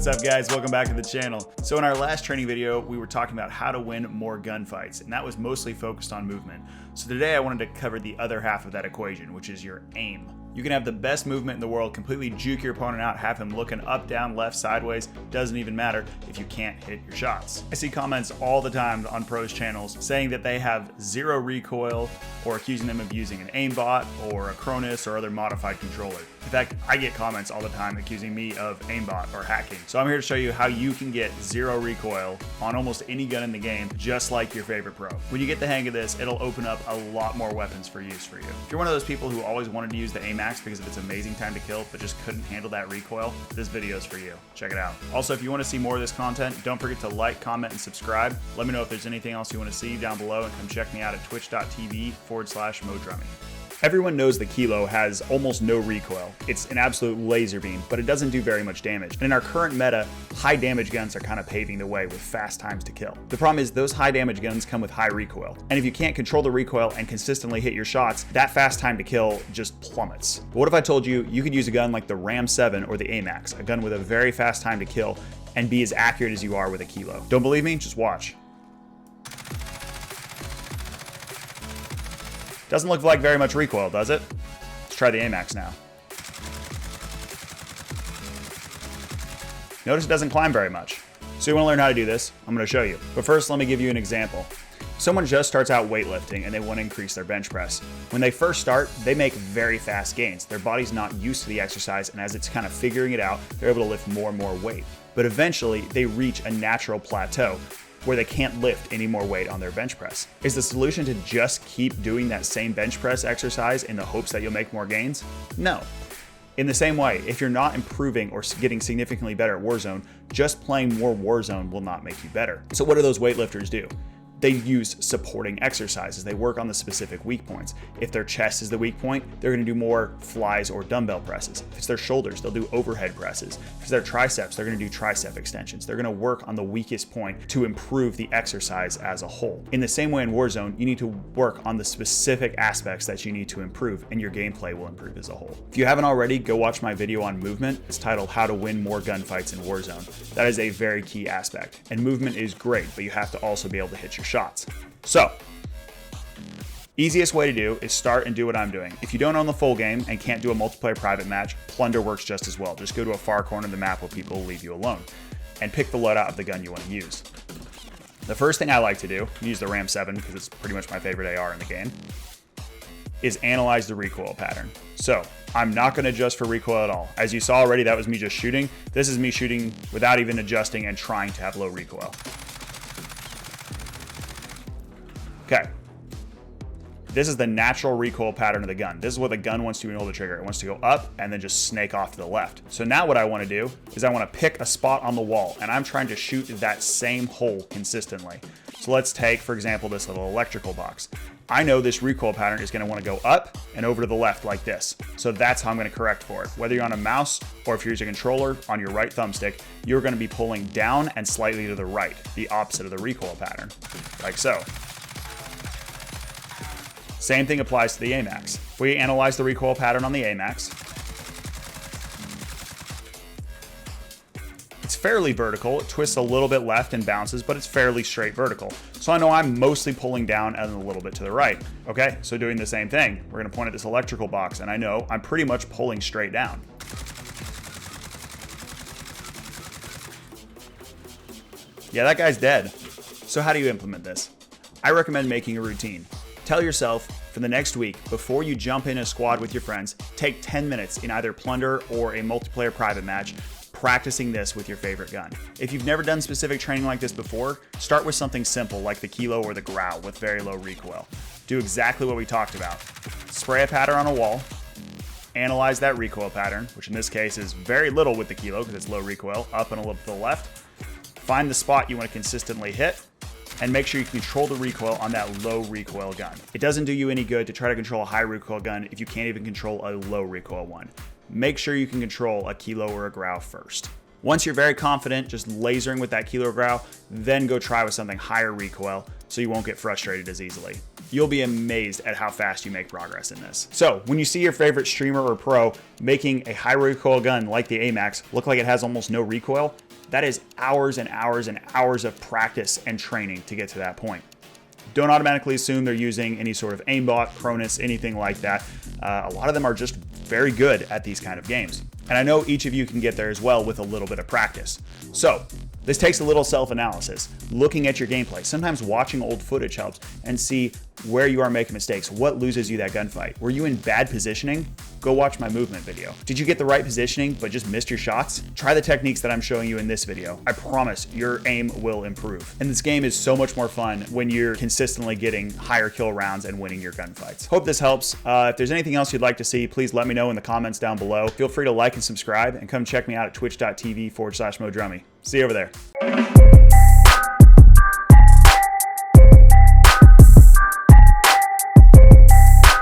What's up guys, welcome back to the channel. So in our last training video, we were talking about how to win more gunfights, and that was mostly focused on movement. So today I wanted to cover the other half of that equation, which is your aim. You can have the best movement in the world, completely juke your opponent out, have him looking up, down, left, sideways, doesn't even matter if you can't hit your shots. I see comments all the time on pros channels saying that they have zero recoil, or accusing them of using an aimbot or a Cronus or other modified controller. In fact, I get comments all the time accusing me of aimbot or hacking. So I'm here to show you how you can get zero recoil on almost any gun in the game, just like your favorite pro. When you get the hang of this, it'll open up a lot more weapons for use for you. If you're one of those people who always wanted to use the AMAX because of its amazing time to kill, but just couldn't handle that recoil, this video is for you. Check it out. Also, if you want to see more of this content, don't forget to like, comment, and subscribe. Let me know if there's anything else you want to see down below, and come check me out at twitch.tv/MoDrummy. Everyone knows the Kilo has almost no recoil. It's an absolute laser beam, but it doesn't do very much damage. And in our current meta, high damage guns are kind of paving the way with fast times to kill. The problem is those high damage guns come with high recoil. And if you can't control the recoil and consistently hit your shots, that fast time to kill just plummets. But what if I told you you could use a gun like the Ram 7 or the AMAX, a gun with a very fast time to kill, and be as accurate as you are with a Kilo? Don't believe me? Just watch. Doesn't look like very much recoil, does it? Let's try the AMAX now. Notice it doesn't climb very much. So you want to learn how to do this? I'm going to show you. But first, let me give you an example. Someone just starts out weightlifting and they want to increase their bench press. When they first start, they make very fast gains. Their body's not used to the exercise, and as it's kind of figuring it out, they're able to lift more and more weight. But eventually, they reach a natural plateau where they can't lift any more weight on their bench press. Is the solution to just keep doing that same bench press exercise in the hopes that you'll make more gains? No. In the same way, if you're not improving or getting significantly better at Warzone, just playing more Warzone will not make you better. So what do those weightlifters do? They use supporting exercises. They work on the specific weak points. If their chest is the weak point, they're going to do more flies or dumbbell presses. If it's their shoulders, they'll do overhead presses. If it's their triceps, they're going to do tricep extensions. They're going to work on the weakest point to improve the exercise as a whole. In the same way in Warzone, you need to work on the specific aspects that you need to improve, and your gameplay will improve as a whole. If you haven't already, go watch my video on movement. It's titled How to Win More Gunfights in Warzone. That is a very key aspect. And movement is great, but you have to also be able to hit your shots. So, easiest way to do is start and do what I'm doing. If you don't own the full game and can't do a multiplayer private match, plunder works just as well. Just go to a far corner of the map where people will leave you alone and pick the loadout of the gun you want to use. The first thing I like to do, use the Ram 7 because it's pretty much my favorite AR in the game, is analyze the recoil pattern. So, I'm not going to adjust for recoil at all. As you saw already, that was me just shooting. This is me shooting without even adjusting and trying to have low recoil. Okay, this is the natural recoil pattern of the gun. This is what the gun wants to do when you hold the trigger. It wants to go up and then just snake off to the left. So now what I want to do is I want to pick a spot on the wall, and I'm trying to shoot that same hole consistently. So let's take, for example, this little electrical box. I know this recoil pattern is going to want to go up and over to the left like this. So that's how I'm going to correct for it. Whether you're on a mouse or if you're using a controller on your right thumbstick, you're going to be pulling down and slightly to the right, the opposite of the recoil pattern, like so. Same thing applies to the AMAX. We analyze the recoil pattern on the AMAX. It's fairly vertical. It twists a little bit left and bounces, but it's fairly straight vertical. So I know I'm mostly pulling down and a little bit to the right. Okay, so doing the same thing. We're gonna point at this electrical box, and I know I'm pretty much pulling straight down. Yeah, that guy's dead. So how do you implement this? I recommend making a routine. Tell yourself for the next week, before you jump in a squad with your friends, take 10 minutes in either plunder or a multiplayer private match, practicing this with your favorite gun. If you've never done specific training like this before, start with something simple like the Kilo or the Growl with very low recoil. Do exactly what we talked about. Spray a pattern on a wall, analyze that recoil pattern, which in this case is very little with the Kilo because it's low recoil, up and a little to the left. Find the spot you want to consistently hit, and make sure you control the recoil on that low recoil gun. It doesn't do you any good to try to control a high recoil gun if you can't even control a low recoil one. Make sure you can control a Kilo or a Growl first. Once you're very confident just lasering with that Kilo or Growl, then go try with something higher recoil so you won't get frustrated as easily. You'll be amazed at how fast you make progress in this. So when you see your favorite streamer or pro making a high recoil gun like the AMAX look like it has almost no recoil, that is hours and hours and hours of practice and training to get to that point. Don't automatically assume they're using any sort of aimbot, Cronus, anything like that. A lot of them are just very good at these kind of games. And I know each of you can get there as well with a little bit of practice. So this takes a little self-analysis, looking at your gameplay. Sometimes watching old footage helps and see where you are making mistakes, what loses you that gunfight. Were you in bad positioning? Go watch my movement video. Did you get the right positioning but just missed your shots? Try the techniques that I'm showing you in this video. I promise your aim will improve. And this game is so much more fun when you're consistently getting higher kill rounds and winning your gunfights. Hope this helps. If there's anything else you'd like to see, please let me know in the comments down below. Feel free to like and subscribe and come check me out at twitch.tv/modrummy. See you over there.